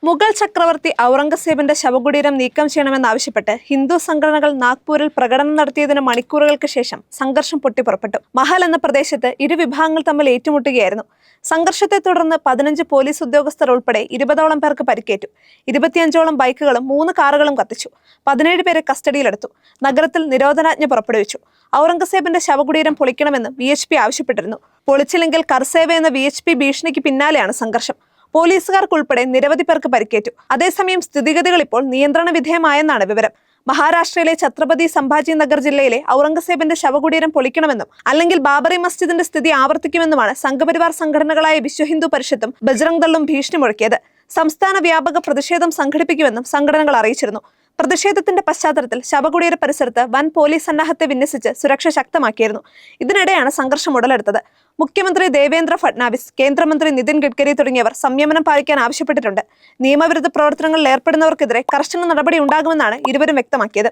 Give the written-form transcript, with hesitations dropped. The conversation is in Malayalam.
മുഗൾ ചക്രവർത്തി ഔറംഗസേബിന്റെ ശവകുടീരം നീക്കം ചെയ്യണമെന്നാവശ്യപ്പെട്ട് ഹിന്ദു സംഘടനകൾ നാഗ്പൂരിൽ പ്രകടനം നടത്തിയതിന് മണിക്കൂറുകൾക്ക് ശേഷം സംഘർഷം പൊട്ടിപ്പുറപ്പെട്ടു. മഹൽ എന്ന പ്രദേശത്ത് ഇരുവിഭാഗങ്ങൾ തമ്മിൽ ഏറ്റുമുട്ടുകയായിരുന്നു. സംഘർഷത്തെ തുടർന്ന് 15 പോലീസ് ഉദ്യോഗസ്ഥർ ഉൾപ്പെടെ 20ഓളം പേർക്ക് പരിക്കേറ്റു. 25ഓളം ബൈക്കുകളും 3 കാറുകളും കത്തിച്ചു. 17 പേരെ കസ്റ്റഡിയിലെടുത്തു. നഗരത്തിൽ നിരോധനാജ്ഞ പുറപ്പെടുവിച്ചു. ഔറംഗസേബിന്റെ ശവകുടീരം പൊളിക്കണമെന്ന് VHP ആവശ്യപ്പെട്ടിരുന്നു. പൊളിച്ചില്ലെങ്കിൽ കർസേവ എന്ന VHP ഭീഷണിക്ക് പിന്നാലെയാണ് സംഘർഷം. പോലീസുകാർക്കുൾപ്പെടെ നിരവധി പേർക്ക് പരിക്കേറ്റു. അതേസമയം സ്ഥിതിഗതികൾ ഇപ്പോൾ നിയന്ത്രണ വിധേയമായെന്നാണ് വിവരം. മഹാരാഷ്ട്രയിലെ ഛത്രപതി സംഭാജി നഗർ ജില്ലയിലെ ഔറംഗസേബിന്റെ ശവകുടീരം പൊളിക്കണമെന്നും അല്ലെങ്കിൽ ബാബറി മസ്ജിദിന്റെ സ്ഥിതി ആവർത്തിക്കുമെന്നുമാണ് സംഘപരിവാർ സംഘടനകളായ വിശ്വ ഹിന്ദു പരിഷത്തും ബജ്റംഗ് ദളും ഭീഷണി മുഴക്കിയത്. സംസ്ഥാന വ്യാപക പ്രതിഷേധം സംഘടിപ്പിക്കുമെന്നും സംഘടനകൾ അറിയിച്ചിരുന്നു. പ്രതിഷേധത്തിന്റെ പശ്ചാത്തലത്തിൽ ശവകുടീര പരിസരത്ത് വൻ പോലീസ് സന്നാഹത്തെ വിന്യസിച്ച് സുരക്ഷ ശക്തമാക്കിയിരുന്നു. ഇതിനിടെയാണ് സംഘർഷം ഉടലെടുത്തത്. മുഖ്യമന്ത്രി ദേവേന്ദ്ര ഫഡ്നാവിസ്, കേന്ദ്രമന്ത്രി നിതിൻ ഗഡ്കരി തുടങ്ങിയവർ സംയമനം പാലിക്കാൻ ആവശ്യപ്പെട്ടിട്ടുണ്ട്. നിയമവിരുദ്ധ പ്രവർത്തനങ്ങളിൽ ഏർപ്പെടുന്നവർക്കെതിരെ കർശന നടപടി ഉണ്ടാകുമെന്നാണ് ഇരുവരും വ്യക്തമാക്കിയത്.